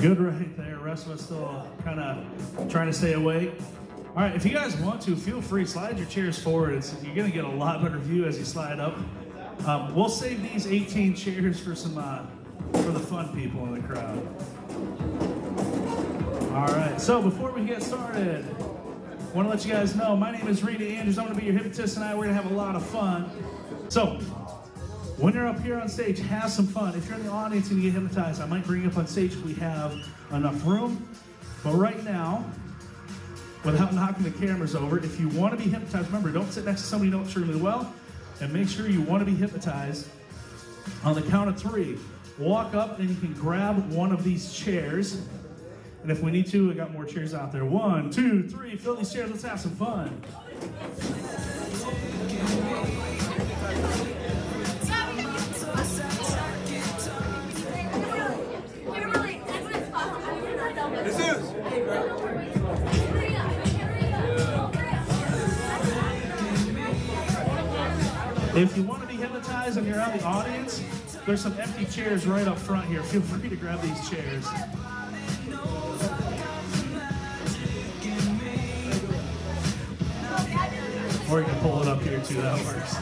Good right there. Rest of us still kind of trying to stay awake. All right, if you guys want to, feel free, slide your chairs forward. You're going to get a lot better view as you slide up. We'll save these 18 chairs for for the fun people in the crowd. All right, so before we get started, I want to let you guys know, my name is Rita Andrews. I'm going to be your hypnotist tonight. We're going to have a lot of fun. So, when you're up here on stage, have some fun. If you're in the audience and you get hypnotized, I might bring you up on stage if we have enough room. But right now, without knocking the cameras over, if you want to be hypnotized, remember, don't sit next to somebody you know extremely well, and make sure you want to be hypnotized. On the count of 3, walk up and you can grab one of these chairs. And if we need to, we got more chairs out there. 1, 2, 3, fill these chairs, let's have some fun. If you want to be hypnotized and you're out in the audience, there's some empty chairs right up front here. Feel free to grab these chairs. Or you can pull it up here too, that works.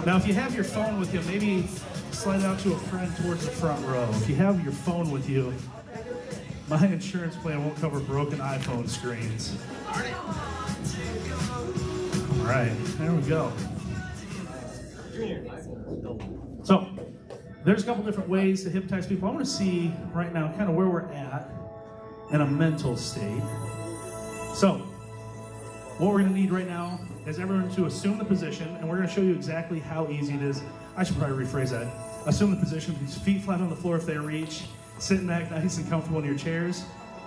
Now if you have your phone with you, maybe slide out to a friend towards the front row. If you have your phone with you, my insurance plan won't cover broken iPhone screens. All right, there we go. So, there's a couple different ways to hypnotize people. I want to see right now kind of where we're at in a mental state. So, what we're going to need right now is everyone to assume the position, and we're going to show you exactly how easy it is. I should probably rephrase that. Assume the position, feet flat on the floor if they reach, sitting back nice and comfortable in your chairs,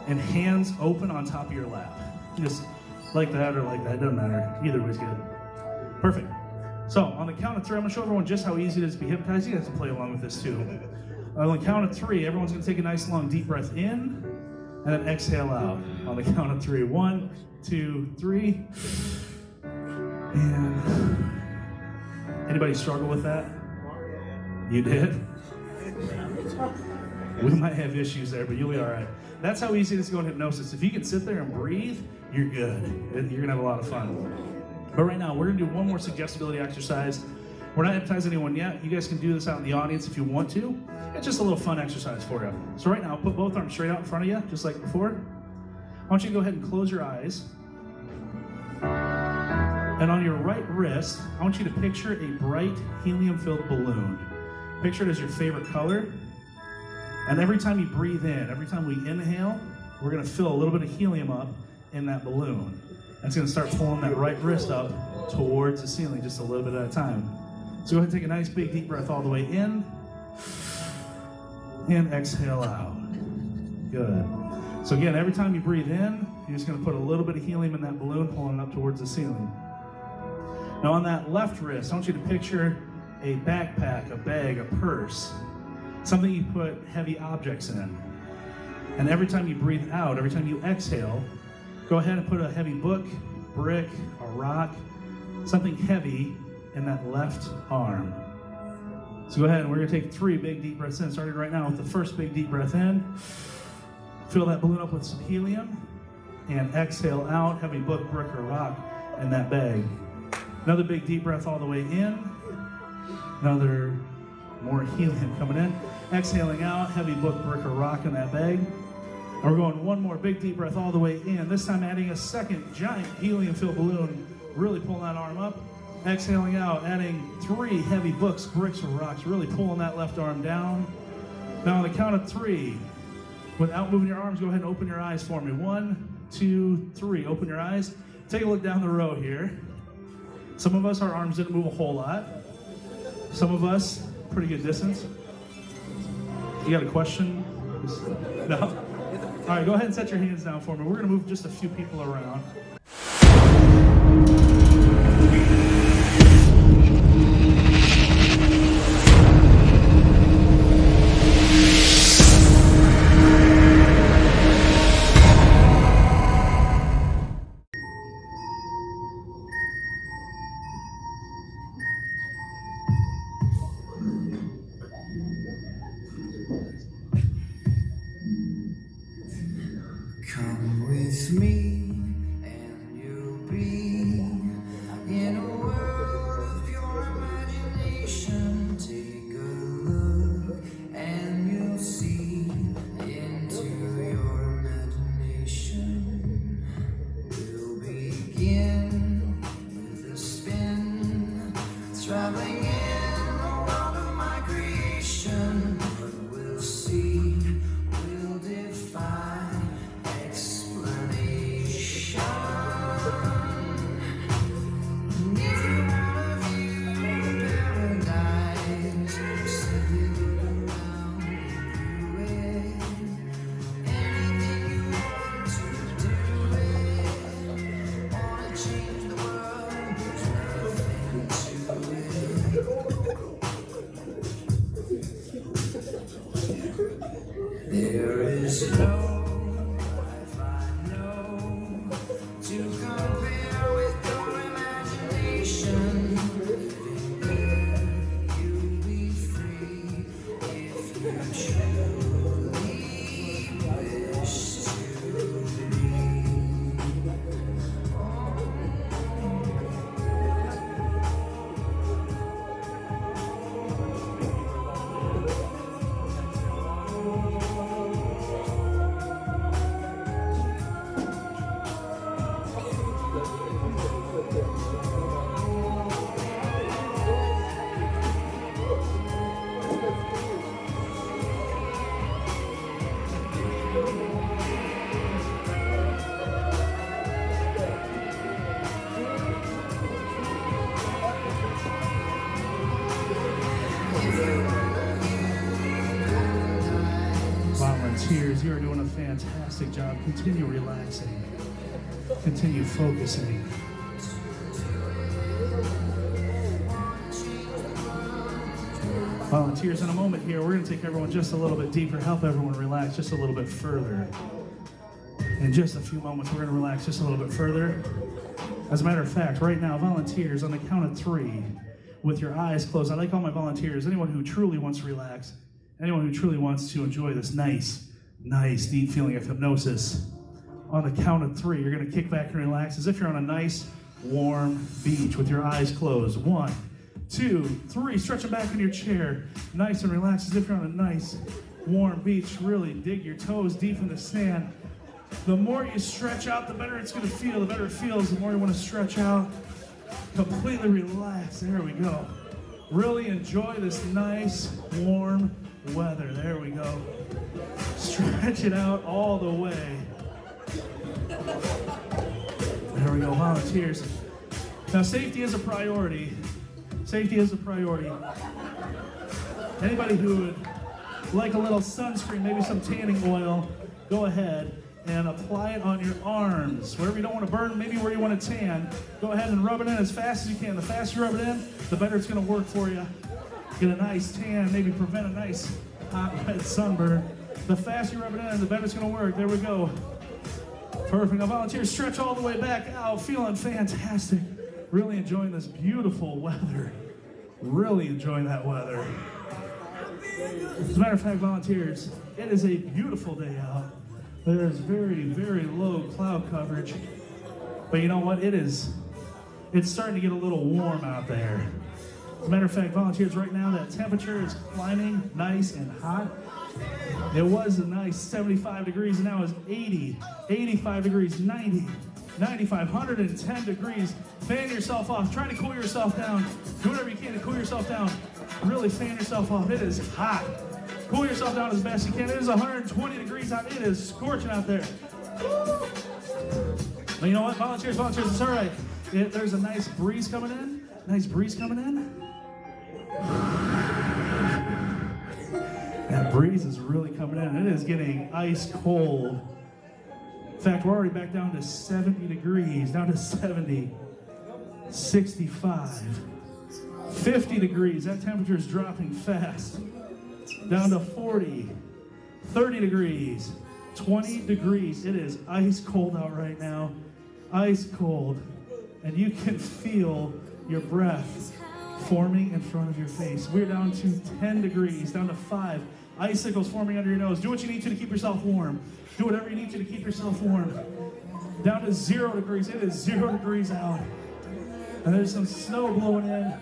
and hands open on top of your lap. Just like that or like that, it doesn't matter. Either way's good. Perfect. So, on the count of 3, I'm going to show everyone just how easy it is to be hypnotized. You guys can play along with this too. On the count of 3, everyone's going to take a nice long deep breath in, and then exhale out. On the count of 3, 1, 2, 3. And anybody struggle with that? You did? We might have issues there, but you'll be all right. That's how easy it is to go in hypnosis. If you can sit there and breathe, you're good. You're going to have a lot of fun. But right now, we're going to do one more suggestibility exercise. We're not hypnotizing anyone yet. You guys can do this out in the audience if you want to. It's just a little fun exercise for you. So right now, put both arms straight out in front of you, just like before. I want you to go ahead and close your eyes. And on your right wrist, I want you to picture a bright helium-filled balloon. Picture it as your favorite color. And every time you breathe in, every time we inhale, we're going to fill a little bit of helium up in that balloon. And it's going to start pulling that right wrist up towards the ceiling just a little bit at a time. So go ahead and take a nice big deep breath all the way in. And exhale out. Good. So again, every time you breathe in, you're just going to put a little bit of helium in that balloon, pulling it up towards the ceiling. Now on that left wrist, I want you to picture a backpack, a bag, a purse, something you put heavy objects in. And every time you breathe out, every time you exhale, go ahead and put a heavy book, brick, a rock, something heavy in that left arm. So go ahead and we're going to take 3 big deep breaths in, starting right now with the first big deep breath in. Fill that balloon up with some helium, and exhale out, heavy book, brick, or rock in that bag. Another big deep breath all the way in. Another more helium coming in. Exhaling out, heavy book, brick, or rock in that bag. And we're going one more big deep breath all the way in. This time adding a second giant helium-filled balloon, really pulling that arm up. Exhaling out, adding 3 heavy books, bricks, or rocks, really pulling that left arm down. Now on the count of 3, without moving your arms, go ahead and open your eyes for me. 1, 2, 3. Open your eyes. Take a look down the row here. Some of us, our arms didn't move a whole lot. Some of us, pretty good distance. You got a question? No? All right, go ahead and set your hands down for me. We're going to move just a few people around. Come with me and you'll be in a world of pure imagination. Take a look and you'll see into your imagination. We'll begin with a spin, traveling in the world of my creation. What we'll see will defy explanation. If you wanna view paradise, simply look around and view it. Anything you want to do it. Wanna change the world, there's nothing to it. There is no Wi-Fi, no to compare with your imagination. Living there, you'll be free if you truly wish to be. Volunteers, you are doing a fantastic job. Continue relaxing. Continue focusing. Volunteers, in a moment here, we're going to take everyone just a little bit deeper, help everyone relax just a little bit further. In just a few moments, we're going to relax just a little bit further. As a matter of fact, right now, volunteers, on the count of 3, with your eyes closed, I like all my volunteers, anyone who truly wants to relax, anyone who truly wants to enjoy this nice, deep feeling of hypnosis. On the count of 3, you're going to kick back and relax as if you're on a nice, warm beach with your eyes closed. 1, 2, 3. Stretch them back in your chair, nice and relaxed as if you're on a nice, warm beach. Really dig your toes deep in the sand. The more you stretch out, the better it's going to feel. The better it feels, the more you want to stretch out. Completely relax. There we go. Really enjoy this nice, warm weather. There we go. Stretch it out all the way. There we go, volunteers. Now, safety is a priority. Safety is a priority. Anybody who would like a little sunscreen, maybe some tanning oil, go ahead and apply it on your arms. Wherever you don't want to burn, maybe where you want to tan, go ahead and rub it in as fast as you can. The faster you rub it in, the better it's going to work for you. Get a nice tan, maybe prevent a nice hot, red sunburn. The faster you rub it in, the better it's going to work. There we go. Perfect. Now, volunteers, stretch all the way back out, feeling fantastic. Really enjoying this beautiful weather. Really enjoying that weather. As a matter of fact, volunteers, it is a beautiful day out. There is very low cloud coverage. But you know what? It's starting to get a little warm out there. As a matter of fact, volunteers, right now that temperature is climbing nice and hot. It was a nice 75 degrees, and now it's 80, 85 degrees, 90, 95, 110 degrees. Fan yourself off. Try to cool yourself down. Do whatever you can to cool yourself down. Really fan yourself off. It is hot. Cool yourself down as best you can. It is 120 degrees out. It is scorching out there. But you know what, volunteers, it's all right. There's a nice breeze coming in. Nice breeze coming in. That breeze is really coming in. It is getting ice cold. In fact, we're already back down to 70 degrees, down to 70, 65, 50 degrees. That temperature is dropping fast. Down to 40, 30 degrees, 20 degrees. It is ice cold out right now. Ice cold. And you can feel your breath forming in front of your face. We're down to 10 degrees, down to 5, Icicles forming under your nose. Do what you need to keep yourself warm. Do whatever you need to keep yourself warm. Down to 0 degrees. It is 0 degrees out. And there's some snow blowing in.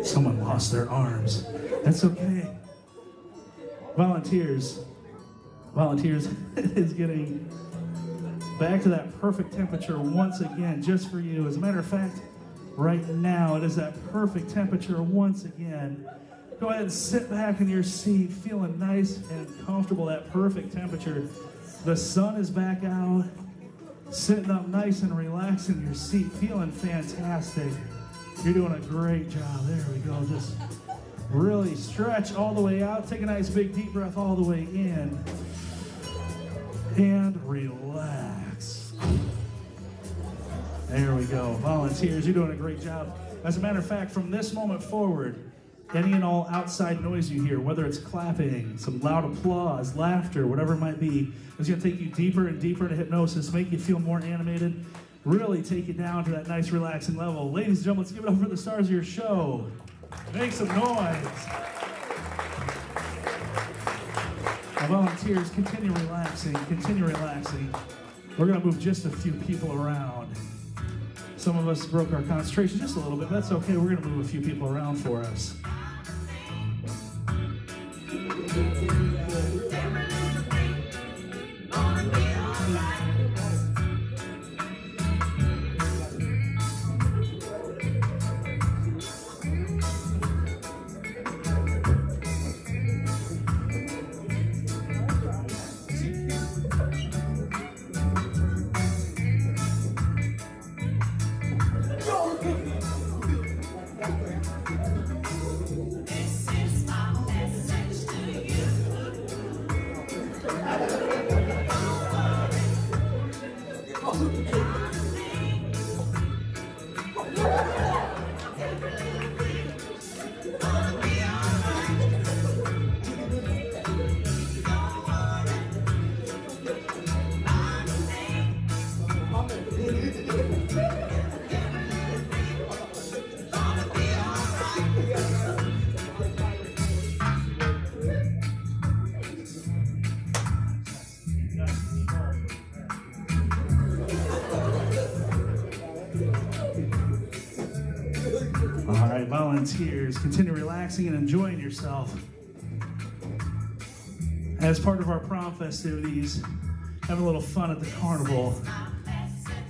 Someone lost their arms. That's okay. Volunteers is getting back to that perfect temperature once again, just for you. As a matter of fact, right now it is that perfect temperature once again. Go ahead and sit back in your seat, feeling nice and comfortable, that perfect temperature. The sun is back out, sitting up nice and relaxed in your seat, feeling fantastic. You're doing a great job. There we go. Just really stretch all the way out. Take a nice big deep breath all the way in. And relax. There we go. Volunteers, you're doing a great job. As a matter of fact, from this moment forward, any and all outside noise you hear, whether it's clapping, some loud applause, laughter, whatever it might be, is going to take you deeper and deeper into hypnosis, make you feel more animated, really take you down to that nice relaxing level. Ladies and gentlemen, let's give it up for the stars of your show. Make some noise. Now, volunteers, continue relaxing, continue relaxing. We're going to move just a few people around. Some of us broke our concentration just a little bit. That's okay. We're going to move a few people around for us. All right, volunteers, continue relaxing and enjoying yourself. As part of our prom festivities, have a little fun at the carnival.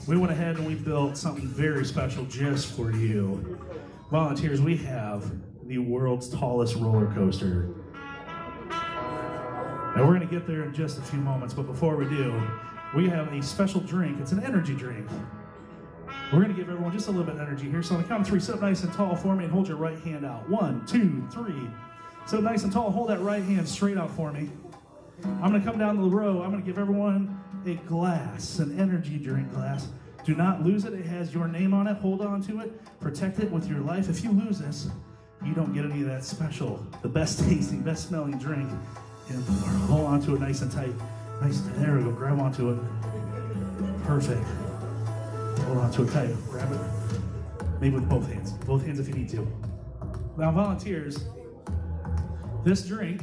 We went ahead and we built something very special just for you. Volunteers, we have the world's tallest roller coaster. Now we're gonna get there in just a few moments, but before we do, we have a special drink. It's an energy drink. We're gonna give everyone just a little bit of energy here. So on the count of 3, sit up nice and tall for me and hold your right hand out. 1, 2, 3. Sit up nice and tall, hold that right hand straight out for me. I'm gonna come down the row. I'm gonna give everyone a glass, an energy drink glass. Do not lose it. It has your name on it. Hold on to it. Protect it with your life. If you lose this, you don't get any of that special, the best tasting, best smelling drink in the world. Hold on to it nice and tight. Nice and tight. There we go. Grab onto it. Perfect. Hold on to it tight. Grab it. Maybe with both hands. Both hands if you need to. Now, volunteers, this drink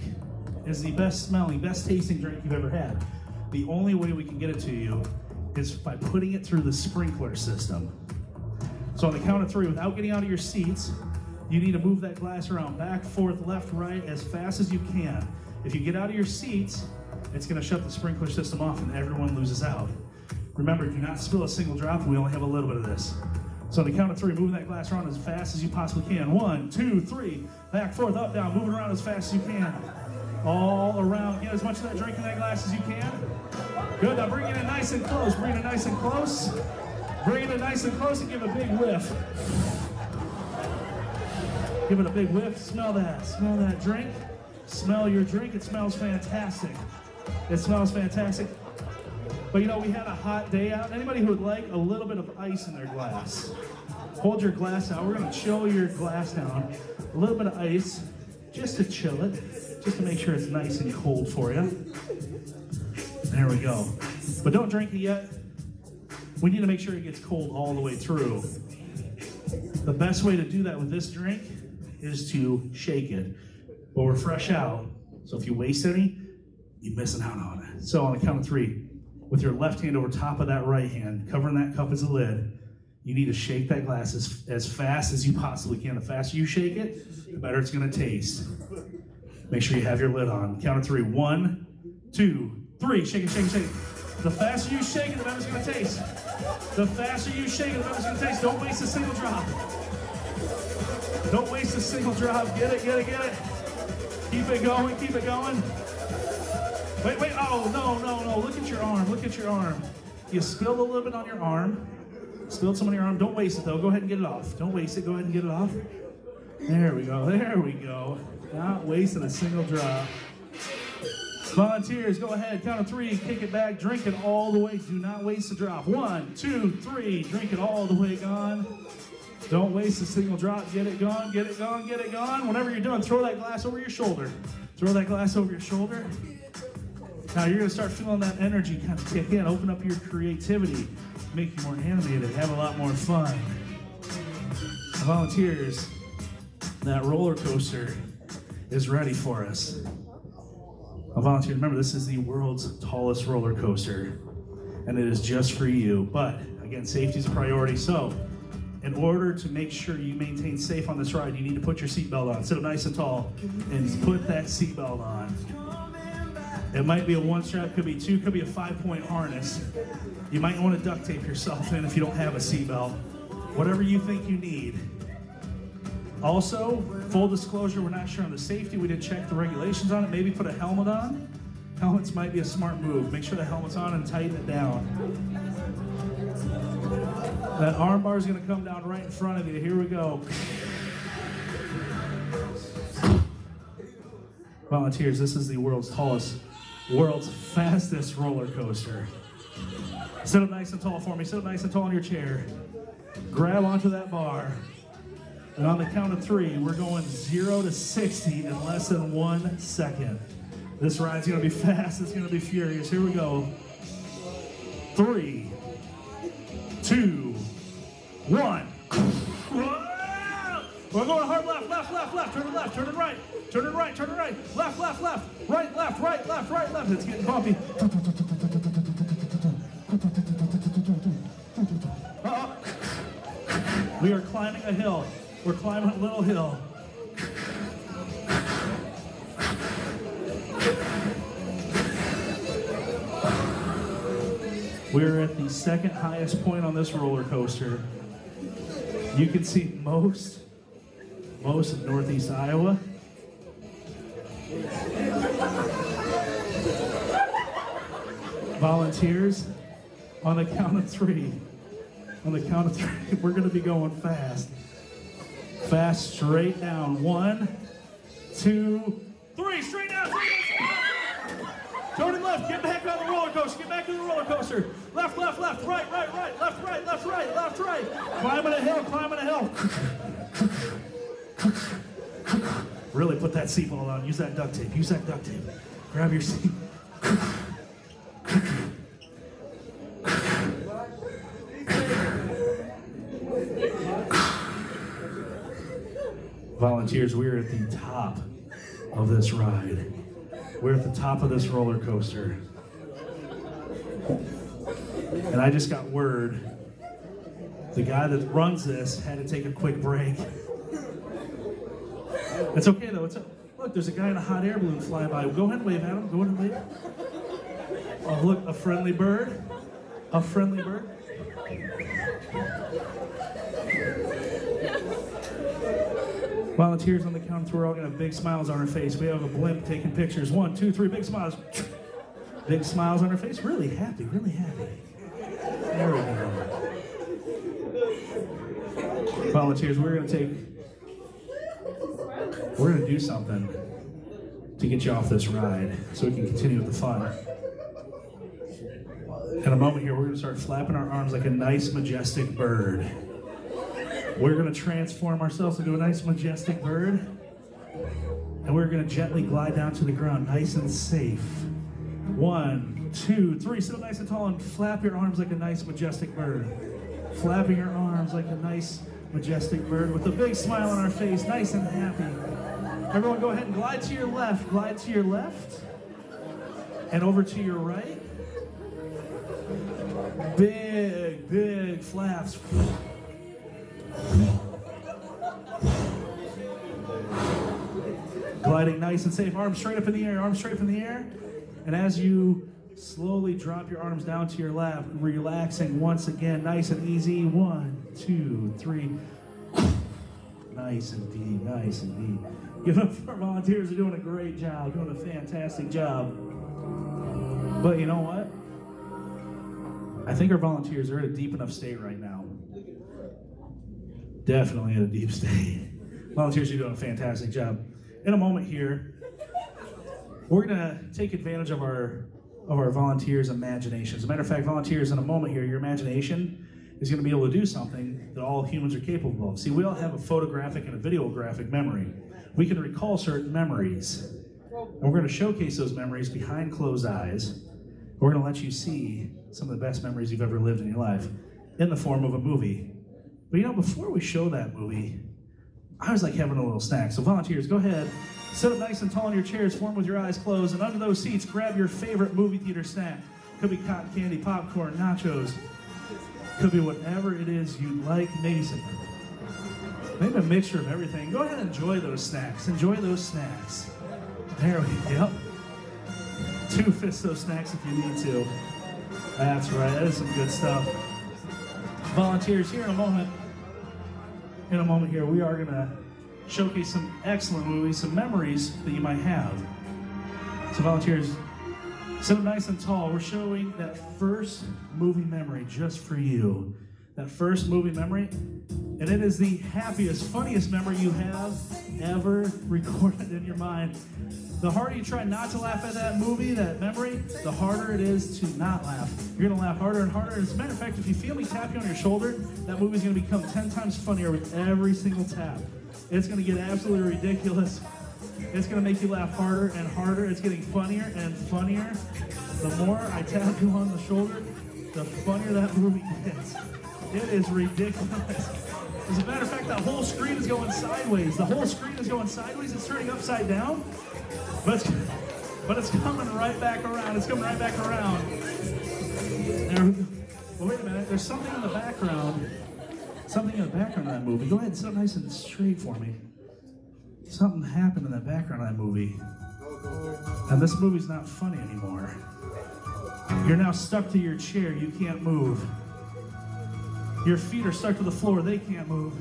is the best smelling, best tasting drink you've ever had. The only way we can get it to you is by putting it through the sprinkler system. So on the count of 3, without getting out of your seats, you need to move that glass around back, forth, left, right, as fast as you can. If you get out of your seats, it's gonna shut the sprinkler system off and everyone loses out. Remember, do not spill a single drop. We only have a little bit of this. So on the count of 3, move that glass around as fast as you possibly can. 1, 2, 3, back, forth, up, down, move it around as fast as you can. All around, get as much of that drink in that glass as you can. Good, now bring it in nice and close, bring it nice and close. Bring it in nice and close and give it a big whiff. Give it a big whiff, smell that drink. Smell your drink, it smells fantastic. It smells fantastic. But you know, we had a hot day out. Anybody who would like a little bit of ice in their glass, hold your glass out. We're gonna chill your glass down. A little bit of ice, just to chill it, just to make sure it's nice and cold for you. There we go. But don't drink it yet. We need to make sure it gets cold all the way through. The best way to do that with this drink is to shake it. But we're fresh out, so if you waste any, you're missing out on it. So on the count of 3, with your left hand over top of that right hand, covering that cup as a lid, you need to shake that glass as fast as you possibly can. The faster you shake it, the better it's gonna taste. Make sure you have your lid on. Count of 3. 1, 2, 3. Shake it, shake it, shake it. The faster you shake it, the better it's gonna taste. The faster you shake it, the better it's gonna taste. Don't waste a single drop. Don't waste a single drop. Get it, get it, get it. Keep it going, keep it going. Wait, wait, oh, no. Look at your arm, look at your arm. You spilled a little bit on your arm. Spilled some on your arm. Don't waste it though. Go ahead and get it off. Don't waste it. Go ahead and get it off. There we go. There we go. Not wasting a single drop. Volunteers, go ahead. Count of 3. Kick it back. Drink it all the way. Do not waste a drop. 1, 2, 3. Drink it all the way gone. Don't waste a single drop. Get it gone. Get it gone. Get it gone. Whenever you're done, throw that glass over your shoulder. Throw that glass over your shoulder. Now you're going to start feeling that energy kind of kick in. Open up your creativity. Make you more animated. Have a lot more fun. Volunteers, that roller coaster is ready for us. A volunteer, remember, this is the world's tallest roller coaster, and it is just for you. But again, safety is a priority. So in order to make sure you maintain safe on this ride, you need to put your seatbelt on. Sit up nice and tall and put that seatbelt on. It might be a 1-strap, could be 2, could be a 5-point harness. You might want to duct tape yourself in if you don't have a seatbelt. Whatever you think you need. Also, full disclosure, we're not sure on the safety. We didn't check the regulations on it. Maybe put a helmet on. Helmets might be a smart move. Make sure the helmet's on and tighten it down. That arm bar is going to come down right in front of you. Here we go. Volunteers, this is the world's fastest roller coaster. Sit up nice and tall for me. Sit up nice and tall in your chair. Grab onto that bar. And on the count of 3, we're going 0 to 60 in less than 1 second. This ride's gonna be fast, it's gonna be furious. Here we go. 3, 2, 1. We're going hard left, left, left, left. Turn it left, turn it right. Turn it right, turn it right. Left, left, left. Right, left, right, left, right, left. It's getting bumpy. Uh-oh. We are climbing a hill. We're climbing a little hill. We're at the second highest point on this roller coaster. You can see most of northeast Iowa. Volunteers, on the count of 3. On the count of 3, we're going to be going fast. Fast, straight down. 1, 2, 3. Straight down, straight down. Turn left. Get back on the roller coaster. Get back to the roller coaster. Left, left, left. Right, right, right. Left, right, left, right, left, right. Climbing a hill, climbing a hill. Really put that seatbelt on. Use that duct tape. Use that duct tape. Grab your seat. Volunteers, we're at the top of this ride. We're at the top of this roller coaster. And I just got word, the guy that runs this had to take a quick break. It's okay though, look, there's a guy in a hot air balloon flying by. Go ahead and wave at him, go ahead and wave. Oh look, a friendly bird. A friendly bird. Volunteers, on the count of 2, we're all gonna have big smiles on our face. We have a blimp taking pictures. 1, 2, 3, big smiles. Big smiles on our face. Really happy, really happy. There we go. Volunteers, we're gonna do something to get you off this ride so we can continue with the fun. In a moment here, we're gonna start flapping our arms like a nice, majestic bird. We're going to transform ourselves into a nice majestic bird, and we're going to gently glide down to the ground, nice and safe. 1, 2, 3. Sit up nice and tall and flap your arms like a nice majestic bird. Flapping your arms like a nice majestic bird with a big smile on our face, nice and happy. Everyone go ahead and glide to your left, and over to your right. Big, big flaps. Gliding nice and safe, arms straight up in the air, arms straight up in the air. And as you slowly drop your arms down to your left, relaxing once again, nice and easy. 1, 2, 3. Nice and deep, nice and deep. Give up for our volunteers. They're doing a great job, doing a fantastic job. But you know what? I think our volunteers are in a deep enough state right now. Definitely in a deep state. Volunteers are doing a fantastic job. In a moment here, we're gonna take advantage of our volunteers' imaginations. As a matter of fact, volunteers, in a moment here, your imagination is gonna be able to do something that all humans are capable of. See, we all have a photographic and a videographic memory. We can recall certain memories. And we're gonna showcase those memories behind closed eyes. We're gonna let you see some of the best memories you've ever lived in your life in the form of a movie. But you know, before we show that movie, I was like having a little snack. So volunteers, go ahead, sit up nice and tall in your chairs, form with your eyes closed, and under those seats, grab your favorite movie theater snack. Could be cotton candy, popcorn, nachos. Could be whatever it is you'd like, maybe a mixture of everything. Go ahead and enjoy those snacks. Enjoy those snacks. There we go. 2 fists those snacks if you need to. That's right, that is some good stuff. Volunteers, here in a moment here, we are gonna showcase some excellent movies, some memories that you might have. So volunteers, sit up nice and tall. We're showing that first movie memory just for you. That first movie memory, and it is the happiest, funniest memory you have ever recorded in your mind. The harder you try not to laugh at that movie, that memory, the harder it is to not laugh. You're gonna laugh harder and harder. As a matter of fact, if you feel me tap you on your shoulder, that movie's gonna become 10 times funnier with every single tap. It's gonna get absolutely ridiculous. It's gonna make you laugh harder and harder. It's getting funnier and funnier. The more I tap you on the shoulder, the funnier that movie gets. It is ridiculous. As a matter of fact, that whole screen is going sideways. The whole screen is going sideways. It's turning upside down. But it's coming right back around. It's coming right back around. There we go. Well, wait a minute. There's something in the background. Something in the background of that movie. Go ahead and sit nice and straight for me. Something happened in the background of that movie. And this movie's not funny anymore. You're now stuck to your chair. You can't move. Your feet are stuck to the floor. They can't move.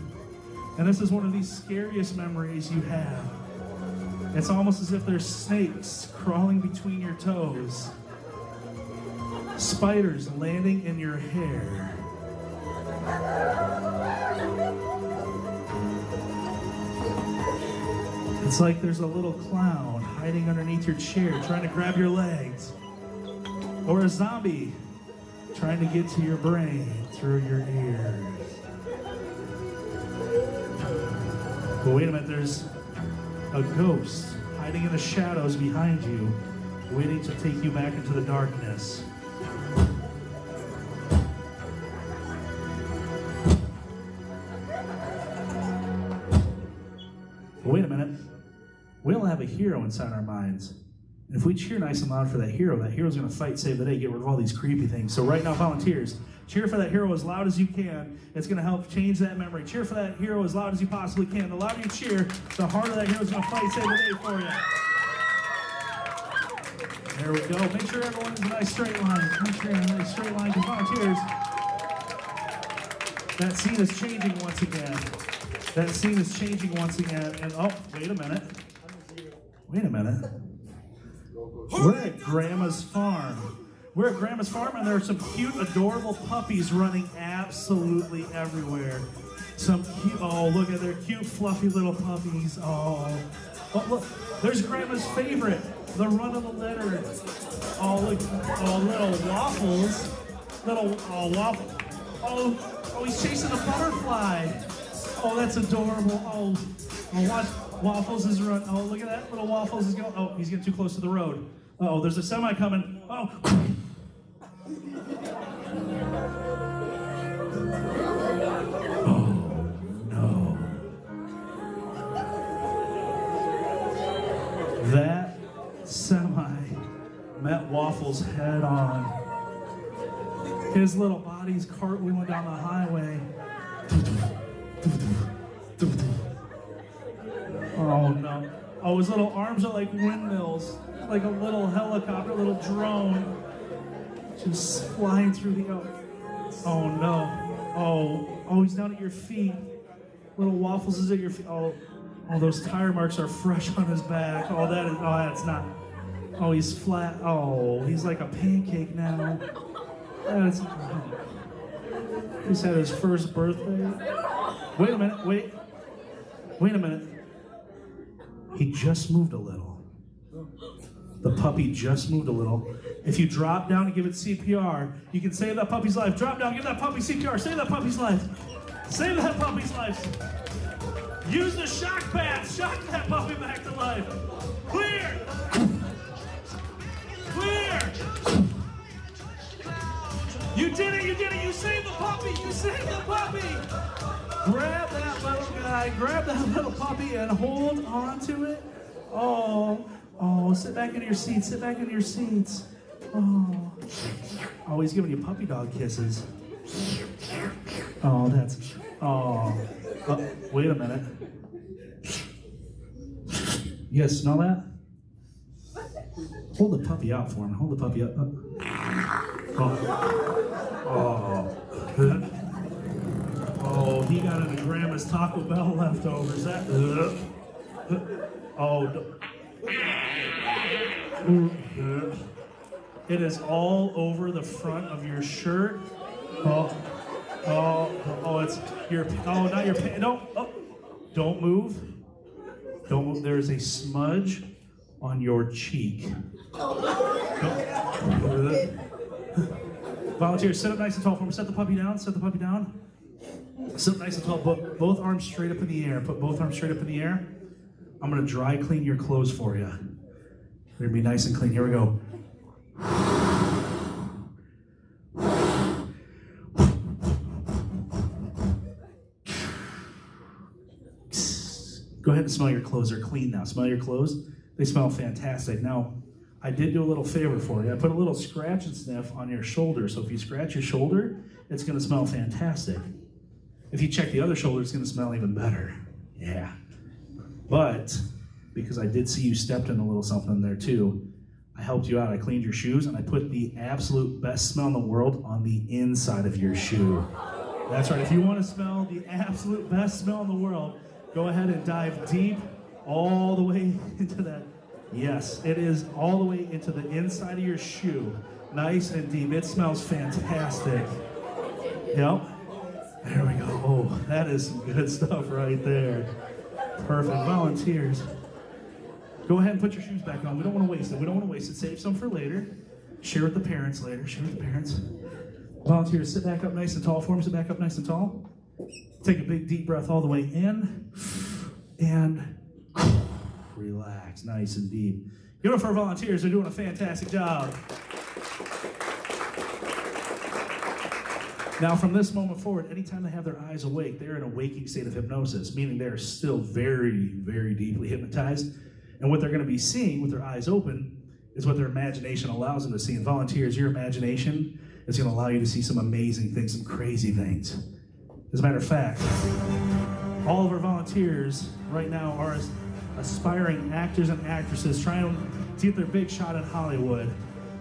And this is one of the scariest memories you have. It's almost as if there's snakes crawling between your toes. Spiders landing in your hair. It's like there's a little clown hiding underneath your chair trying to grab your legs. Or a zombie trying to get to your brain through your ears. But wait a minute, there's a ghost hiding in the shadows behind you, waiting to take you back into the darkness. But wait a minute, we all have a hero inside our minds. And if we cheer nice and loud for that hero's gonna fight, save the day, get rid of all these creepy things. So right now, volunteers, cheer for that hero as loud as you can. It's gonna help change that memory. Cheer for that hero as loud as you possibly can. The louder you cheer, the harder that hero's gonna fight, save the day for you. There we go. Make sure everyone's in a nice straight line. Make sure you're in a nice straight line, because volunteers, that scene is changing once again. That scene is changing once again. And oh, wait a minute. Wait a minute. We're at Grandma's farm. We're at Grandma's farm, and there are some cute, adorable puppies running absolutely everywhere. Some cute, oh, look at their cute, fluffy little puppies. Oh, look, there's Grandma's favorite, the run of the litter. Oh, look, oh, little Waffles. Waffle. Oh, he's chasing a butterfly. Oh, that's adorable. Oh, watch, Waffles is running. Oh, look at that, little Waffles is going. Oh, he's getting too close to the road. Uh-oh, there's a semi coming. Oh. Oh, no. That semi met Waffles head on. His little body's cartwheeling down the highway. Oh no. Oh, his little arms are like windmills, like a little helicopter, a little drone, just flying through the air. Oh no. Oh, he's down at your feet. Little Waffles is at your feet. Oh, those tire marks are fresh on his back. That's not. Oh, he's flat. Oh, he's like a pancake now. He's had his first birthday. Wait a minute, wait a minute. He just moved a little. The puppy just moved a little. If you drop down and give it CPR, you can save that puppy's life. Drop down, give that puppy CPR, save that puppy's life. Save that puppy's life. Use the shock pads, shock that puppy back to life. Clear! Clear! You did it, you saved the puppy, you saved the puppy! Grab that little guy, grab that little puppy and hold on to it. Oh, sit back in your seats, sit back in your seats. Oh, he's giving you puppy dog kisses. Wait a minute. You guys smell that? Hold the puppy out for him, hold the puppy up. Oh, he got into Grandma's Taco Bell leftovers. It is all over the front of your shirt. It's your. Oh, not your pants. No. Oh, don't move. Don't move. There is a smudge on your cheek. Volunteers, sit up nice and tall for me. Set the puppy down. Set the puppy down. Sit up nice and tall. Both arms straight up in the air. Put both arms straight up in the air. I'm going to dry clean your clothes for you. They're going to be nice and clean. Here we go. Go ahead and smell your clothes. They're clean now. Smell your clothes. They smell fantastic. Now, I did do a little favor for you. I put a little scratch and sniff on your shoulder. So if you scratch your shoulder, it's going to smell fantastic. If you check the other shoulder, it's going to smell even better. Yeah. But because I did see you stepped in a little something there too, I helped you out. I cleaned your shoes and I put the absolute best smell in the world on the inside of your shoe. That's right. If you want to smell the absolute best smell in the world, go ahead and dive deep all the way into that. Yes, it is all the way into the inside of your shoe. Nice and deep. It smells fantastic. Yep. There we go. Oh, that is some good stuff right there. Perfect. Volunteers, go ahead and put your shoes back on. We don't want to waste it. We don't want to waste it. Save some for later. Share with the parents later. Share with the parents. Volunteers, sit back up nice and tall for me. Sit back up nice and tall. Take a big deep breath all the way in and relax, nice and deep. Give it for our volunteers. They're doing a fantastic job. Now, from this moment forward, anytime they have their eyes awake, they're in a waking state of hypnosis, meaning they're still very, very deeply hypnotized. And what they're going to be seeing with their eyes open is what their imagination allows them to see. And volunteers, your imagination is going to allow you to see some amazing things, some crazy things. As a matter of fact, all of our volunteers right now are aspiring actors and actresses trying to get their big shot in Hollywood.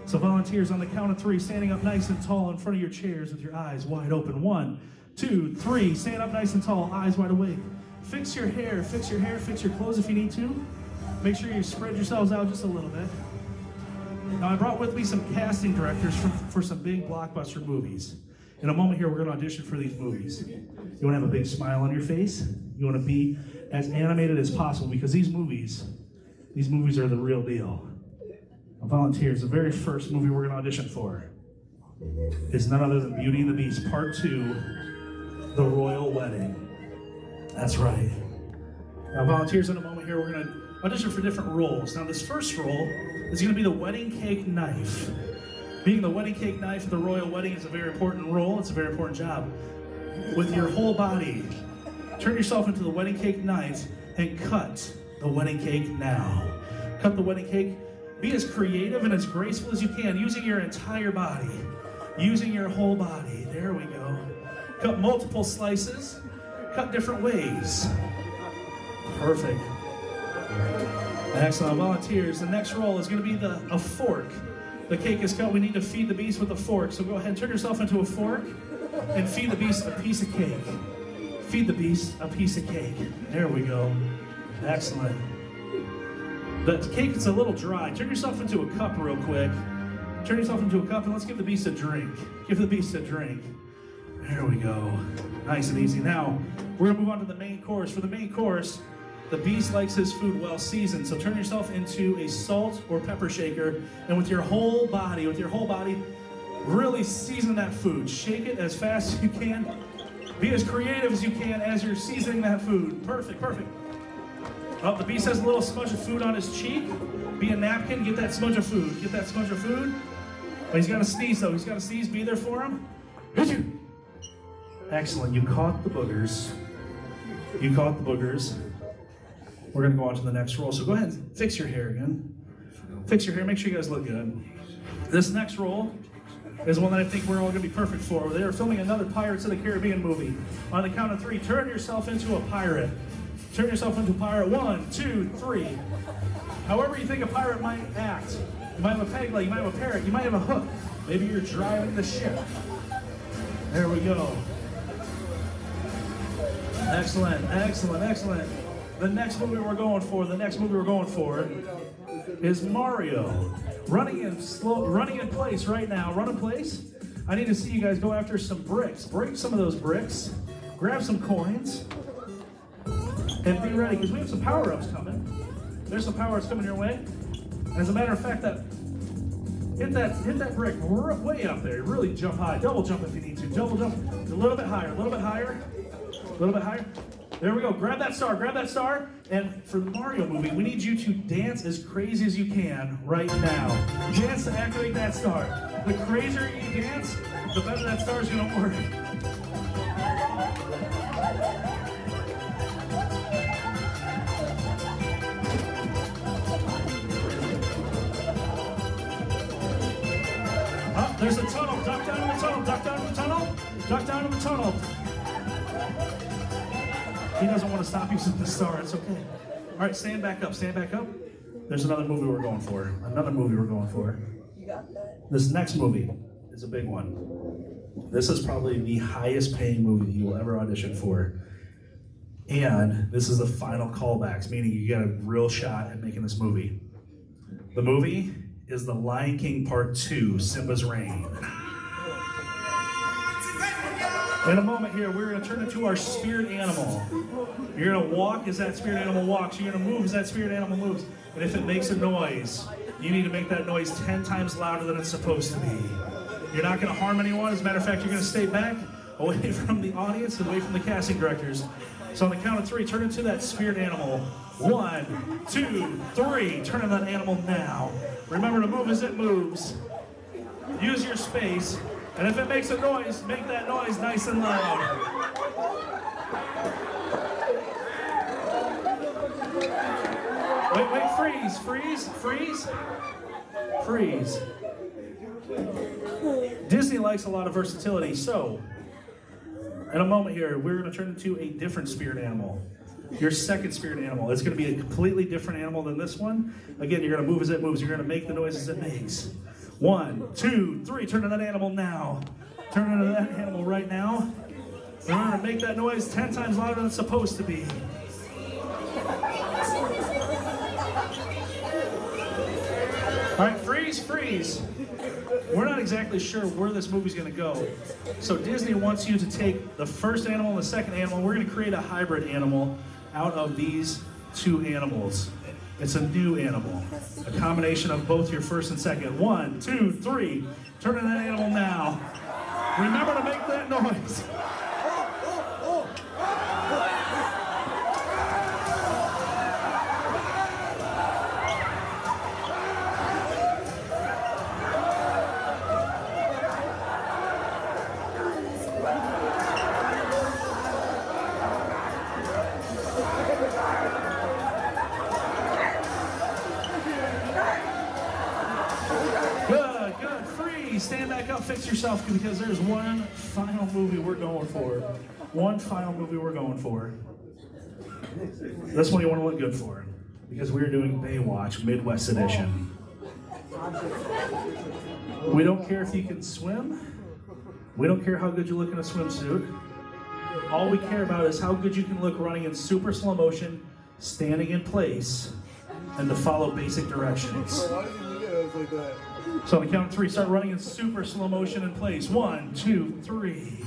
So volunteers, on the count of 3, standing up nice and tall in front of your chairs with your eyes wide open. 1, 2, 3, stand up nice and tall, eyes wide awake. Fix your hair, fix your clothes if you need to. Make sure you spread yourselves out just a little bit. Now, I brought with me some casting directors for some big blockbuster movies. In a moment here, we're going to audition for these movies. You want to have a big smile on your face. You want to be as animated as possible because these movies are the real deal. Now, volunteers, the very first movie we're going to audition for is none other than Beauty and the Beast Part 2, The Royal Wedding. That's right. Now, volunteers, in a moment here, we're going to audition for different roles. Now this first role is going to be the wedding cake knife. Being the wedding cake knife at the royal wedding is a very important role. It's a very important job. With your whole body, turn yourself into the wedding cake knife and cut the wedding cake now. Cut the wedding cake. Be as creative and as graceful as you can, using your entire body, using your whole body. There we go. Cut multiple slices, cut different ways. Perfect. Excellent. Volunteers, the next role is going to be a fork. The cake is cut. We need to feed the beast with a fork. So go ahead and turn yourself into a fork and feed the beast a piece of cake. Feed the beast a piece of cake. There we go. Excellent. The cake is a little dry. Turn yourself into a cup real quick. Turn yourself into a cup and let's give the beast a drink. Give the beast a drink. There we go. Nice and easy. Now, we're gonna move on to the main course. For the main course, the beast likes his food well seasoned. So turn yourself into a salt or pepper shaker and with your whole body, really season that food. Shake it as fast as you can. Be as creative as you can as you're seasoning that food. Perfect, perfect. Oh, the beast has a little smudge of food on his cheek. Be a napkin, get that smudge of food. Get that smudge of food. Oh, he's got to sneeze though. He's got to sneeze. Be there for him. Excellent. You caught the boogers. You caught the boogers. We're going to go on to the next roll. So go ahead and fix your hair again. Fix your hair. Make sure you guys look good. This next roll is one that I think we're all going to be perfect for. They are filming another Pirates of the Caribbean movie. On the count of 3, turn yourself into a pirate. Turn yourself into a pirate. 1, 2, 3. However you think a pirate might act. You might have a peg leg, you might have a parrot, you might have a hook. Maybe you're driving the ship. There we go. Excellent, excellent, excellent. The next movie we're going for, is Mario. Running in place right now. Run in place. I need to see you guys go after some bricks. Break some of those bricks. Grab some coins. And be ready, because we have some power-ups coming. There's some power-ups coming your way. As a matter of fact, hit that brick way up there. Really jump high. Double jump if you need to. Double jump. A little bit higher. A little bit higher. A little bit higher. There we go. Grab that star. Grab that star. And for the Mario movie, we need you to dance as crazy as you can right now. Dance to activate that star. The crazier you dance, the better that star is going to work. There's a tunnel. Duck down in the tunnel. Duck down in the tunnel. Duck down in the tunnel. He doesn't want to stop using the star. It's okay. All right, stand back up. Stand back up. There's another movie we're going for. Another movie we're going for. You got that? This next movie is a big one. This is probably the highest paying movie you will ever audition for. And this is the final callbacks, meaning you get a real shot at making this movie. The movie is The Lion King Part 2, Simba's Reign. In a moment here, we're going to turn into our spirit animal. You're going to walk as that spirit animal walks. You're going to move as that spirit animal moves. And if it makes a noise, you need to make that noise 10 times louder than it's supposed to be. You're not going to harm anyone. As a matter of fact, you're going to stay back, away from the audience, and away from the casting directors. So on the count of 3, turn into that spirit animal. 1, 2, 3. Turn into that animal now. Remember to move as it moves. Use your space. And if it makes a noise, make that noise nice and loud. Wait, freeze, freeze, freeze, freeze. Disney likes a lot of versatility, so in a moment here, we're going to turn into a different spirit animal. Your second spirit animal. It's going to be a completely different animal than this one. Again, you're going to move as it moves. You're going to make the noises it makes. 1, 2, 3. Turn to that animal now. Turn into that animal right now. Remember to make that noise 10 times louder than it's supposed to be. All right, freeze, freeze. We're not exactly sure where this movie's going to go. So Disney wants you to take the first animal and the second animal. We're going to create a hybrid animal out of these 2 animals. It's a new animal, a combination of both your first and second. 1, 2, 3. Turn to that animal now. Remember to make that noise. please stand back up, fix yourself, because there's one final movie we're going for. One final movie we're going for. This one you want to look good for, because we're doing Baywatch Midwest Edition. We don't care if you can swim. We don't care how good you look in a swimsuit. All we care about is how good you can look running in super slow motion, standing in place, and to follow basic directions. Why did you look at us like that? So on the count of 3, start running in super slow motion in place. 1, 2, 3.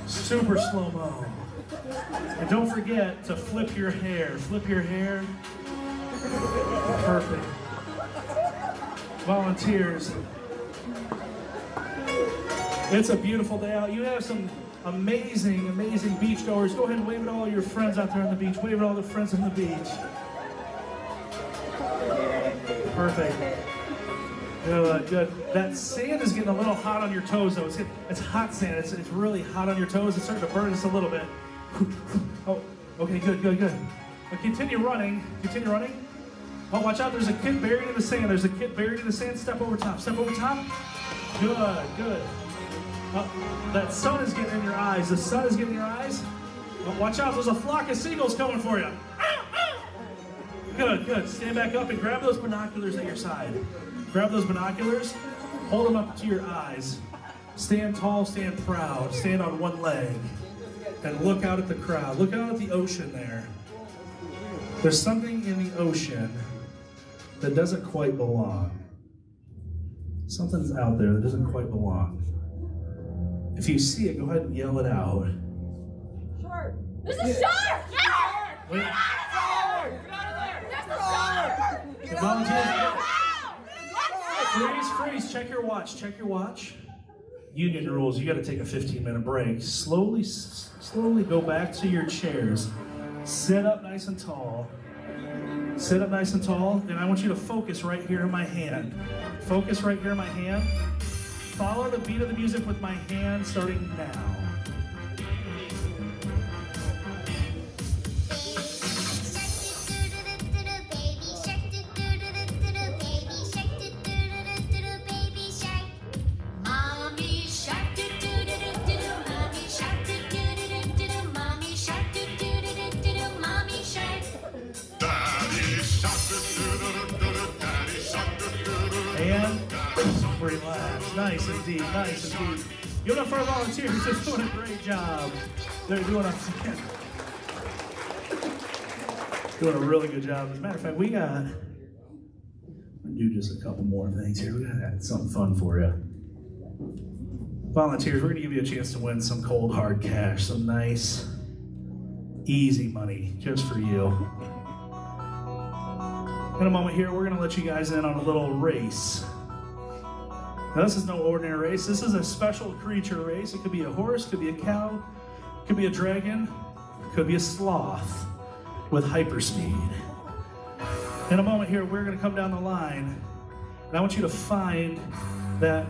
Super slow-mo. And don't forget to flip your hair. Flip your hair. Perfect. Volunteers. It's a beautiful day out. You have some amazing, amazing beachgoers. Go ahead and wave at all your friends out there on the beach. Wave at all the friends on the beach. Perfect. Good, good. That sand is getting a little hot on your toes, though. It's hot sand. It's really hot on your toes. It's starting to burn us a little bit. Oh, okay, good, good, good. But continue running. Continue running. Oh, watch out. There's a kid buried in the sand. There's a kid buried in the sand. Step over top. Step over top. Good, good. That sun is getting in your eyes. The sun is getting in your eyes. Oh, watch out. There's a flock of seagulls coming for you. Good, good. Stand back up and grab those binoculars at your side. Grab those binoculars. Hold them up to your eyes. Stand tall, stand proud. Stand on one leg. And look out at the crowd. Look out at the ocean there. There's something in the ocean that doesn't quite belong. Something's out there that doesn't quite belong. If you see it, go ahead and yell it out. Shark! There's a shark! Shark! Wait. Get out of there! Get out of there! There's a shark! The volunteers. Freeze, freeze. Check your watch. Check your watch. Union rules. You got to take a 15-minute break. Slowly go back to your chairs. Sit up nice and tall. Sit up nice and tall. And I want you to focus right here in my hand. Focus right here in my hand. Follow the beat of the music with my hand starting now. And relax. Nice and deep, nice and deep. You know, for our volunteers, they're doing a great job. They're doing a really good job. As a matter of fact, we got, I'm gonna do just a couple more things here. We got something fun for you. Volunteers, we're gonna give you a chance to win some cold hard cash, some nice, easy money just for you. In a moment here, we're gonna let you guys in on a little race. Now, this is no ordinary race. This is a special creature race. It could be a horse, could be a cow, could be a dragon, could be a sloth with hyperspeed. In a moment here, we're gonna come down the line, and I want you to find that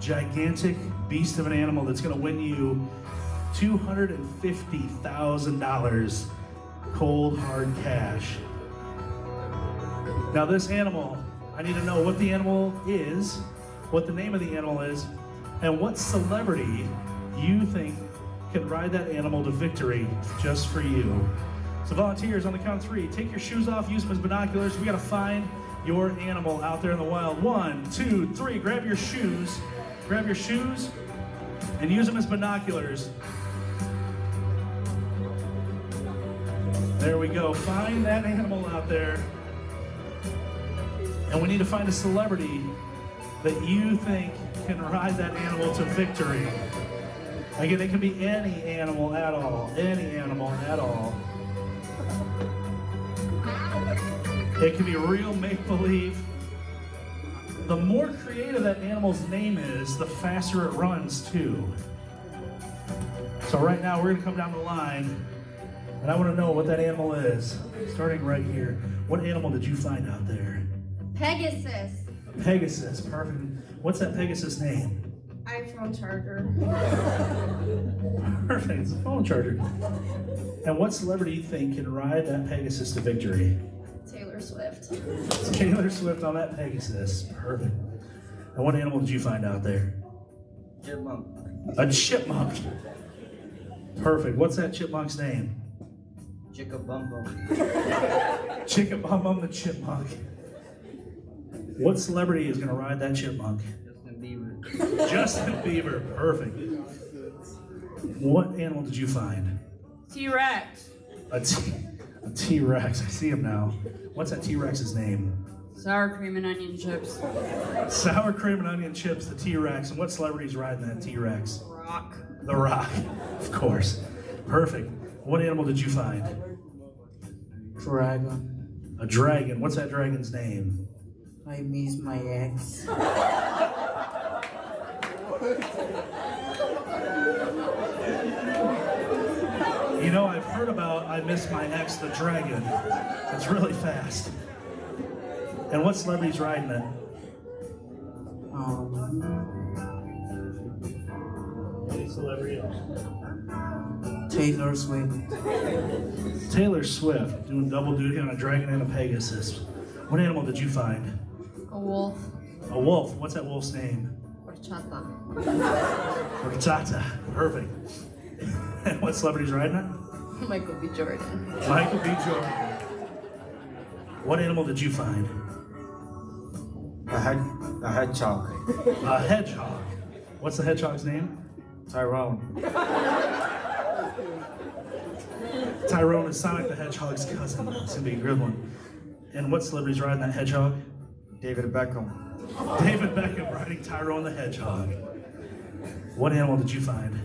gigantic beast of an animal that's gonna win you $250,000 cold hard cash. Now this animal, I need to know what the animal is, what the name of the animal is, and what celebrity you think can ride that animal to victory just for you. So volunteers, on the count of 3, take your shoes off, use them as binoculars. We gotta find your animal out there in the wild. 1, 2, 3, grab your shoes, and use them as binoculars. There we go, find that animal out there. And we need to find a celebrity that you think can ride that animal to victory. Again, it can be any animal at all, any animal at all. It can be real make-believe. The more creative that animal's name is, the faster it runs too. So right now, we're gonna come down the line, and I wanna know what that animal is. Starting right here. What animal did you find out there? Pegasus. Pegasus, perfect. What's that Pegasus name? iPhone charger. Perfect, it's a phone charger. And what celebrity do you think can ride that Pegasus to victory? Taylor Swift. It's Taylor Swift on that Pegasus, perfect. And what animal did you find out there? Chipmunk. A chipmunk. Perfect. What's that chipmunk's name? Chicka Bum Bum. Chicka Bum Bum the chipmunk. What celebrity is going to ride that chipmunk? Justin Bieber. Justin Bieber. Perfect. What animal did you find? T-Rex. A T-Rex. I see him now. What's that T-Rex's name? Sour cream and onion chips. Sour cream and onion chips, the T-Rex. And what celebrity's riding that T-Rex? Rock. The Rock. Of course. Perfect. What animal did you find? Dragon. A dragon. What's that dragon's name? I miss my ex. You know, I've heard about I Miss My Ex, the dragon. It's really fast. And what celebrity's riding it? Any celebrity else? Taylor Swift. Taylor Swift doing double duty on a dragon and a Pegasus. What animal did you find? A wolf. A wolf. What's that wolf's name? Horchata. Horchata. Perfect. And what celebrity's riding it? Michael B. Jordan. Michael B. Jordan. What animal did you find? A hedgehog. A hedgehog. What's the hedgehog's name? Tyrone. Tyrone is Sonic the Hedgehog's cousin. It's gonna be a good one. And what celebrity's riding that hedgehog? David Beckham. David Beckham riding Tyrone the Hedgehog. What animal did you find?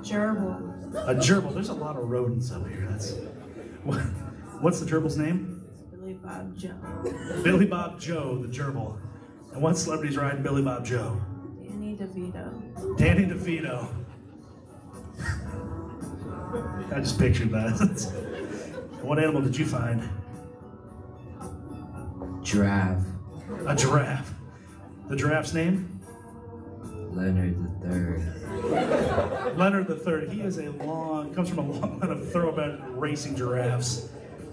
Gerbil. A gerbil. There's a lot of rodents up here. What's the gerbil's name? Billy Bob Joe. Billy Bob Joe, the gerbil. And what celebrity's riding Billy Bob Joe? Danny DeVito. Danny DeVito. I just pictured that. And what animal did you find? Giraffe. A giraffe. The giraffe's name? Leonard III. Leonard III. He is comes from a long line of thoroughbred racing giraffes.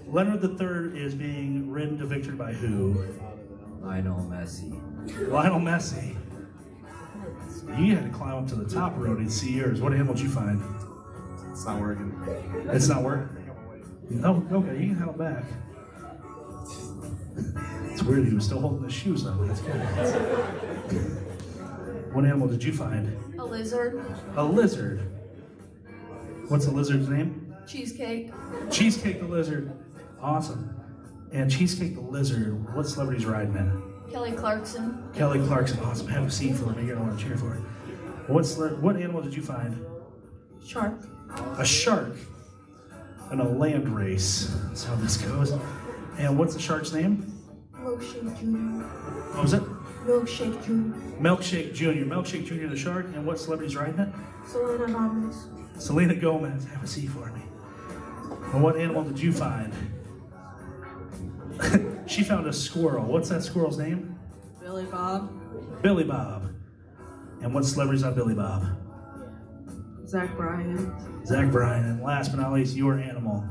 Leonard III is being ridden to victory by who? Lionel Messi. Lionel Messi. You had to climb up to the top road and see yours. What animal did you find? It's not working. It's not working? Oh, okay, you can head back. It's weird he was still holding his shoes up. That's good. What animal did you find? A lizard. A lizard. What's the lizard's name? Cheesecake. Cheesecake the lizard. Awesome. And Cheesecake the lizard, what celebrity's riding it? Kelly Clarkson. Kelly Clarkson. Awesome. Have a seat for me. You're going to want to cheer for it. What animal did you find? Shark. A shark. In a land race. That's how this goes. And what's the shark's name? Milkshake Jr. What was it? Milkshake Jr. Milkshake Jr. Milkshake Jr. the shark. And what celebrity's riding it? Selena Gomez. Selena Gomez. Have a seat for me. And what animal did you find? She found a squirrel. What's that squirrel's name? Billy Bob. Billy Bob. And what celebrity's on Billy Bob? Zach Bryan. Zach Bryan. And last but not least, your animal.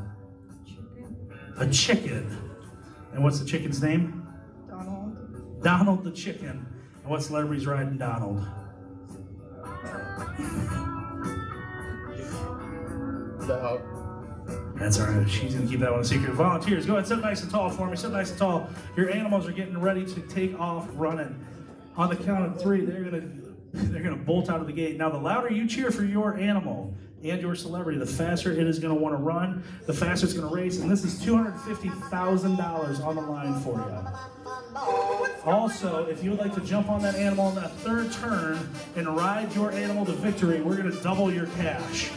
A chicken. And what's the chicken's name? Donald. Donald the chicken. And what celebrity's riding Donald? That's all right. She's going to keep that one a secret. Volunteers, go ahead, sit nice and tall for me. Sit nice and tall. Your animals are getting ready to take off running. On the count of 3, they're gonna bolt out of the gate. Now, the louder you cheer for your animal and your celebrity, the faster it is going to want to run, the faster it's going to race, and this is $250,000 on the line for you. Also, if you would like to jump on that animal on that 3rd turn and ride your animal to victory, we're going to double your cash.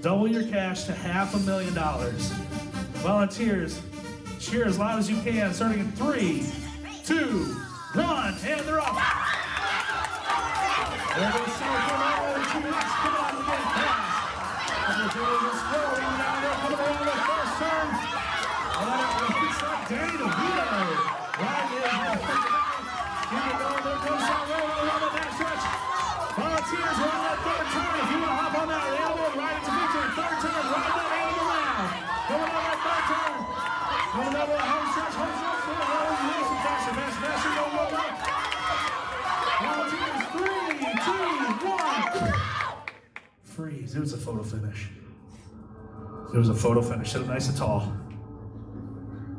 Double your cash to $500,000. Volunteers, cheer as loud as you can, starting in 3, 2, 1, and they're off. There goes South Carolina, 2 minutes. Come on, we're getting fast. And the girls are swirling down there, coming around the first turn. And it looks like Danny DeVito. Right in. Keep it going. There goes South Carolina around the back stretch. Volunteers are on that 3rd turn. If you want to hop on that animal and ride it to victory, 3rd turn, ride that animal now. Going on that 3rd turn. Going over the home stretch, home stretch. Faster, faster, faster, go, go, go. It was a photo finish. It was a photo finish. Sit up nice and tall.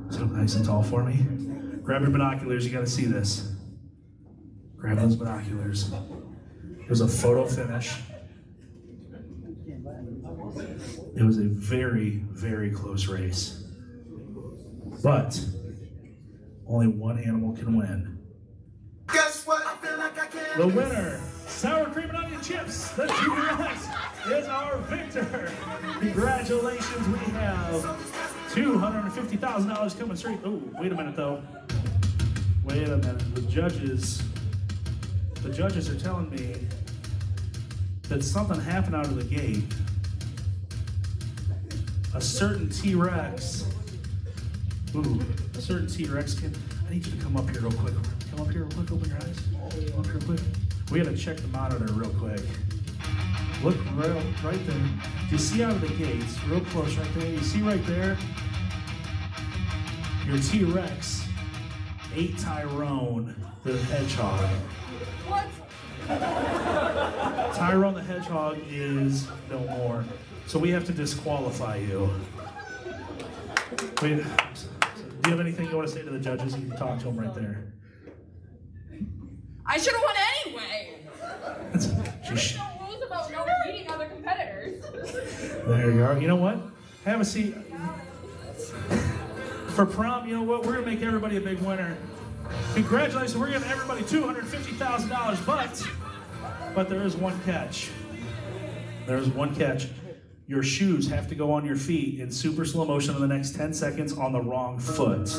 Sit up nice and tall for me. Grab your binoculars, you gotta see this. Grab those binoculars. It was a photo finish. It was a very, very close race. But only one animal can win. Guess what? I feel like I can't. The winner, sour cream and onion chips, the T-Rex, is our victor. Congratulations, we have $250,000 coming straight. Oh, wait a minute though. Wait a minute. The judges are telling me that something happened out of the gate. A certain T-Rex. Ooh, a certain T-Rex can. I need you to come up here real quick. Come up here real quick, open your eyes. Come up here real quick. We gotta check the monitor real quick. Look right there. Do you see out of the gates, real close right there? You see right there? Your T-Rex ate Tyrone the hedgehog. What? Tyrone the hedgehog is no more. So we have to disqualify you. Wait, do you have anything you want to say to the judges? You can talk to them right there. I should have won anyway. There's There's no rules about no beating other competitors. There you are. You know what? Have a seat. For prom, you know what? We're going to make everybody a big winner. Congratulations. We're giving everybody $250,000, but there is one catch. There is one catch. Your shoes have to go on your feet in super slow motion in the next 10 seconds on the wrong foot.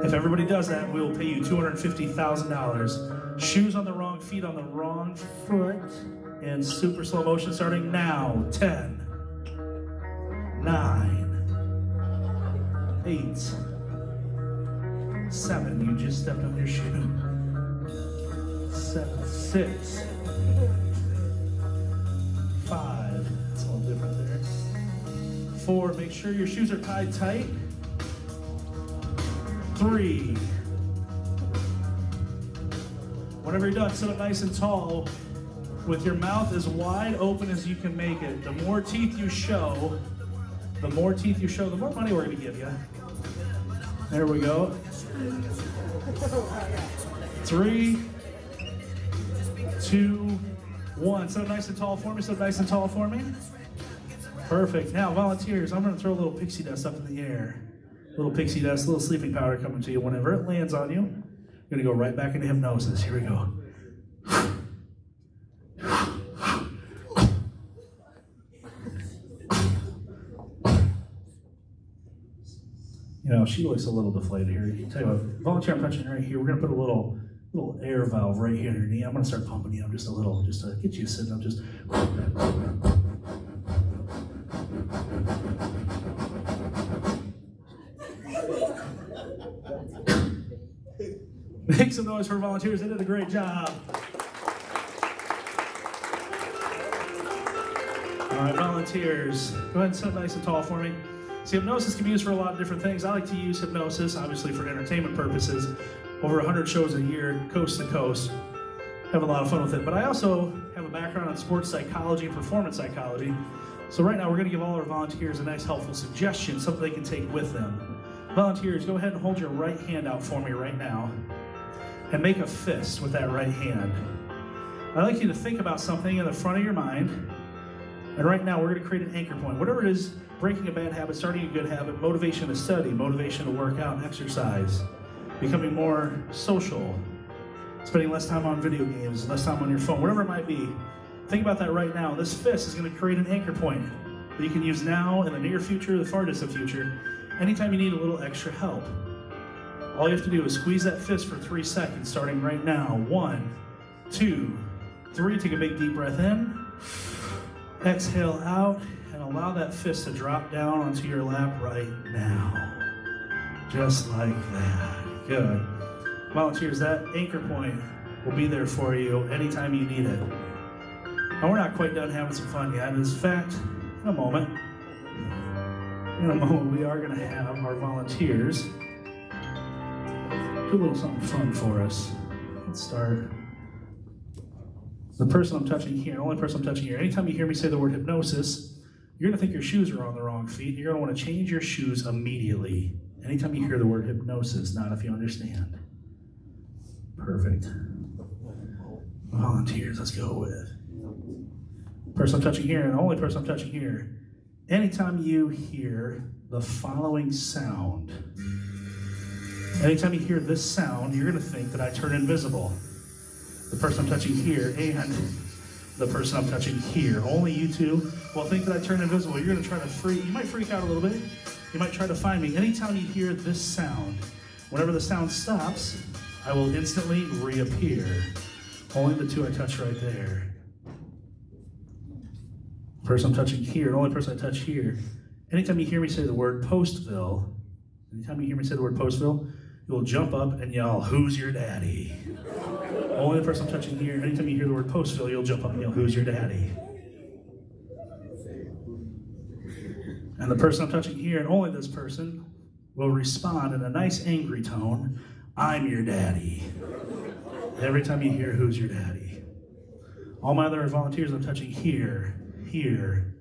If everybody does that, we will pay you $250,000. Shoes on the wrong feet on the wrong foot in super slow motion starting now. 10, 9, 8, 7. You just stepped on your shoe. 7, 6, 5. It's a little different there. 4. Make sure your shoes are tied tight. 3. Whenever you're done, sit up nice and tall with your mouth as wide open as you can make it. The more teeth you show, the more money we're going to give you. There we go. 3, 2, 1. Sit up nice and tall for me. Sit up nice and tall for me. Perfect. Now, volunteers, I'm going to throw a little pixie dust up in the air. Little pixie dust, little sleeping powder coming to you. Whenever it lands on you, you're going to go right back into hypnosis. Here we go. You know, she looks a little deflated here. You tell you what, volunteer, I'm touching right here. We're going to put a little air valve right here in your knee. I'm going to start pumping you up just a little, just to get you sitting up. Just. Make some noise for volunteers. They did a great job. All right, volunteers, go ahead and sit nice and tall for me. See, hypnosis can be used for a lot of different things. I like to use hypnosis, obviously, for entertainment purposes. Over 100 shows a year, coast to coast. Have a lot of fun with it. But I also have a background in sports psychology and performance psychology. So right now, we're going to give all our volunteers a nice, helpful suggestion, something they can take with them. Volunteers, go ahead and hold your right hand out for me right now. And make a fist with that right hand. I'd like you to think about something in the front of your mind. And right now, we're going to create an anchor point. Whatever it is, breaking a bad habit, starting a good habit, motivation to study, motivation to work out and exercise, becoming more social, spending less time on video games, less time on your phone, whatever it might be. Think about that right now. This fist is going to create an anchor point that you can use now, in the near future, the far distant future, anytime you need a little extra help. All you have to do is squeeze that fist for 3 seconds, starting right now. 1, 2, 3. Take a big deep breath in. Exhale out, and allow that fist to drop down onto your lap right now. Just like that. Good. Volunteers, that anchor point will be there for you anytime you need it. Now, we're not quite done having some fun yet. In fact, in a moment, we are going to have our volunteers do a little something fun for us. Let's start. The person I'm touching here, only person I'm touching here, anytime you hear me say the word hypnosis, you're gonna think your shoes are on the wrong feet. You're gonna wanna change your shoes immediately. Anytime you hear the word hypnosis, not if you understand. Perfect. Volunteers, let's go with. Person I'm touching here, and only person I'm touching here. Anytime you hear the following sound, anytime you hear this sound, you're gonna think that I turn invisible. The person I'm touching here and the person I'm touching here. Only you two will think that I turn invisible. You're gonna try to you might freak out a little bit. You might try to find me. Anytime you hear this sound, whenever the sound stops, I will instantly reappear. Only the two I touch right there. Person I'm touching here, the only person I touch here. Anytime you hear me say the word Postville, anytime you hear me say the word Postville, you'll jump up and yell, "Who's your daddy?" Only the person I'm touching here, anytime you hear the word Postville, you'll jump up and yell, "Who's your daddy?" And the person I'm touching here, and only this person, will respond in a nice angry tone, "I'm your daddy." Every time you hear, "Who's your daddy?" All my other volunteers I'm touching here, here,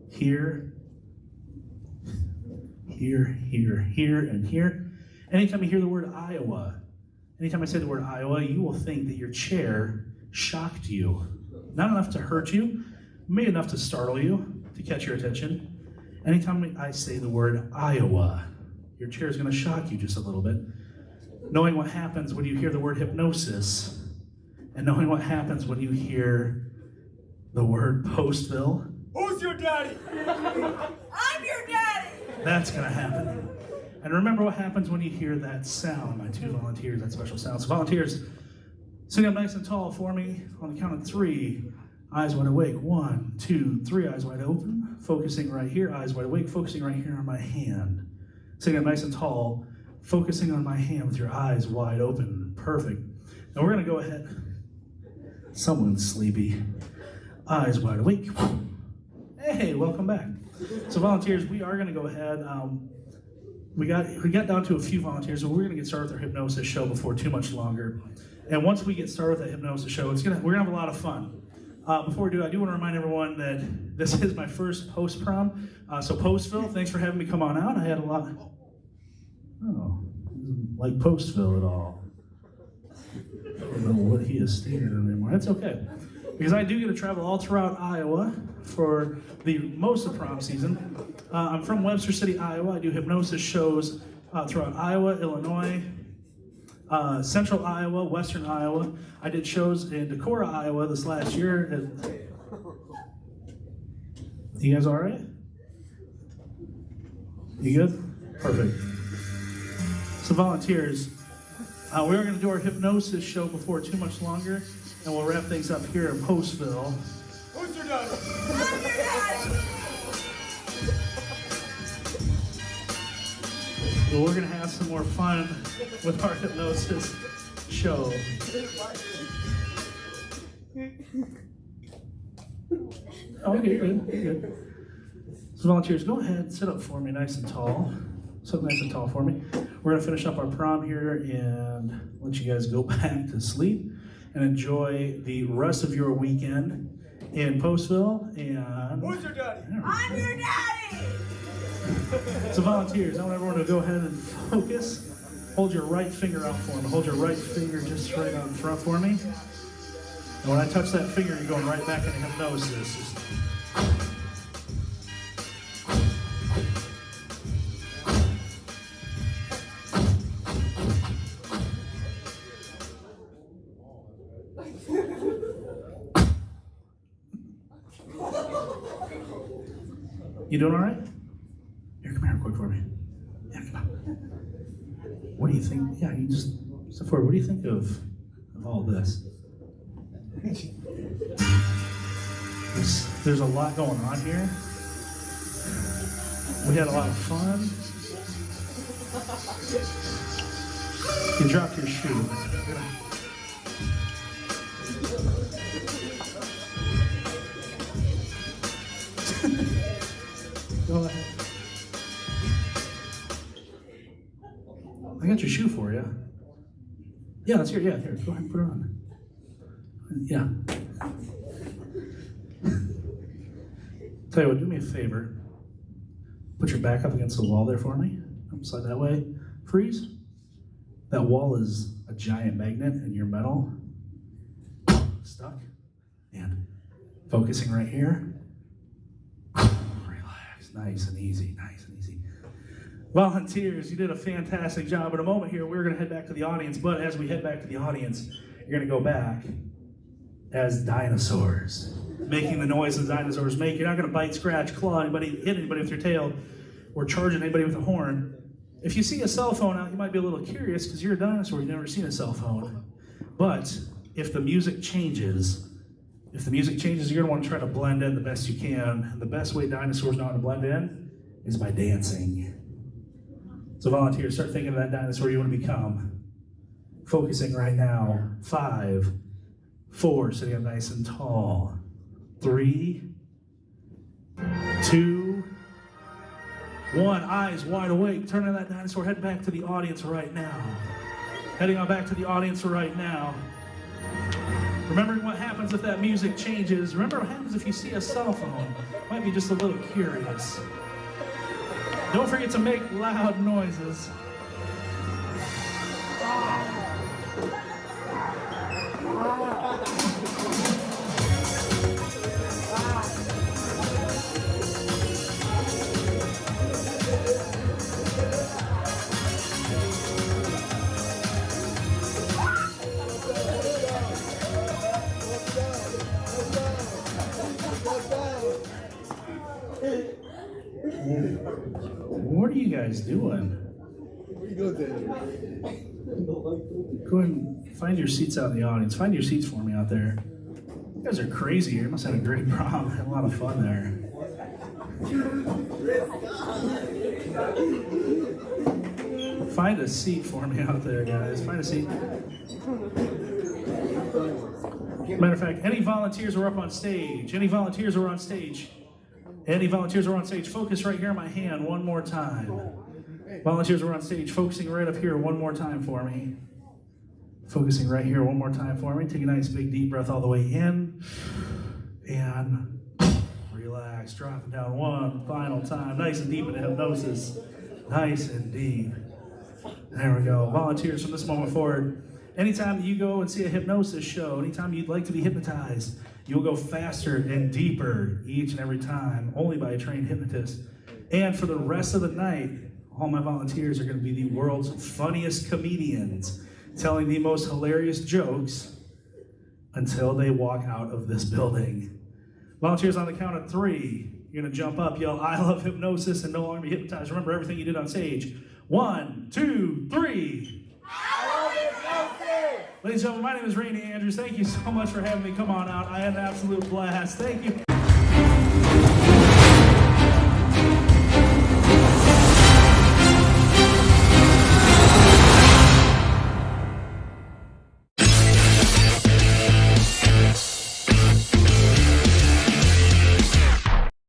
here, here, here, here, and here. Anytime you hear the word Iowa, anytime I say the word Iowa, you will think that your chair shocked you. Not enough to hurt you, maybe enough to startle you, to catch your attention. Anytime I say the word Iowa, your chair is going to shock you just a little bit. Knowing what happens when you hear the word hypnosis, and knowing what happens when you hear the word Postville. Who's your daddy? I'm your daddy! That's going to happen. And remember what happens when you hear that sound, my two volunteers, that special sound. So volunteers, sit up nice and tall for me on the count of 3. Eyes wide awake. 1, 2, 3, eyes wide open. Focusing right here, eyes wide awake, focusing right here on my hand. Sitting up nice and tall, focusing on my hand with your eyes wide open. Perfect. Now we're going to go ahead. Someone's sleepy. Eyes wide awake. Hey, welcome back. So volunteers, we are going to go ahead. We got down to a few volunteers, so we're going to get started with our hypnosis show before too much longer. And once we get started with that hypnosis show, we're going to have a lot of fun. Before we do, I do want to remind everyone that this is my first post-prom. So Postville, thanks for having me come on out. I had a lot. Oh, doesn't like Postville at all. I don't know what he is staring at anymore. That's okay. Because I do get to travel all throughout Iowa for most of prom season. I'm from Webster City, Iowa. I do hypnosis shows throughout Iowa, Illinois, Central Iowa, Western Iowa. I did shows in Decorah, Iowa this last year. You guys all right? You good? Perfect. So volunteers, we're going to do our hypnosis show before too much longer, and we'll wrap things up here in Postville. Who's your daddy? I'm your daddy! But we're going to have some more fun with our hypnosis show. Okay, you're good. You're good. So volunteers, go ahead, sit up for me nice and tall. Sit nice and tall for me. We're going to finish up our prom here and let you guys go back to sleep and enjoy the rest of your weekend in Postville. And Who's your daddy? I'm your daddy! so volunteers, I want everyone to go ahead and focus. Hold your right finger out for me. Hold your right finger just right out in front for me. And when I touch that finger, you're going right back into hypnosis. You doing all right? Here, come here quick for me. Yeah, come on. What do you think? Yeah, you just step forward. What do you think of all this? There's a lot going on here. We had a lot of fun. You dropped your shoe. Go ahead. I got your shoe for you. Yeah, that's here. Yeah, here. Go ahead and put it on. Yeah. Tell you what, do me a favor. Put your back up against the wall there for me. Slide that way. Freeze. That wall is a giant magnet and you're metal. Stuck. And focusing right here. Relax. Nice and easy. Nice and easy. Volunteers, you did a fantastic job. In a moment here, we're going to head back to the audience. But as we head back to the audience, you're going to go back as dinosaurs, making the noises dinosaurs make. You're not going to bite, scratch, claw anybody, hit anybody with your tail, or charging anybody with a horn. If you see a cell phone out, you might be a little curious because you're a dinosaur, you've never seen a cell phone. But if the music changes, you're gonna want to try to blend in the best you can. And the best way dinosaurs know how to blend in is by dancing. So volunteers, start thinking of that dinosaur you want to become. Focusing right now. 5, 4, sitting up nice and tall. 3, 2, 1, eyes wide awake. Turn on that dinosaur, head back to the audience right now. Heading on back to the audience right now. Remembering what happens if that music changes. Remember what happens if you see a cell phone. Might be just a little curious. Don't forget to make loud noises. What are you guys doing? Go ahead and find your seats out in the audience. Find your seats for me out there. You guys are crazy here. You must have had a great prom. Had a lot of fun there. Find a seat for me out there, guys. Find a seat. Matter of fact, any volunteers who are up on stage, focus right here on my hand one more time. Volunteers who are on stage, focusing right up here one more time for me. Focusing right here one more time for me. Take a nice big deep breath all the way in. And relax, drop it down one final time. Nice and deep into hypnosis. Nice and deep. There we go. Volunteers, from this moment forward, anytime you go and see a hypnosis show, anytime you'd like to be hypnotized, you'll go faster and deeper each and every time, only by a trained hypnotist. And for the rest of the night, all my volunteers are going to be the world's funniest comedians, telling the most hilarious jokes until they walk out of this building. Volunteers, on the count of 3, you're going to jump up, yell, "I love hypnosis," and no longer be hypnotized. Remember everything you did on stage. 1, 2, 3. Ladies and gentlemen, my name is Rainey Andrews. Thank you so much for having me come on out. I had an absolute blast. Thank you.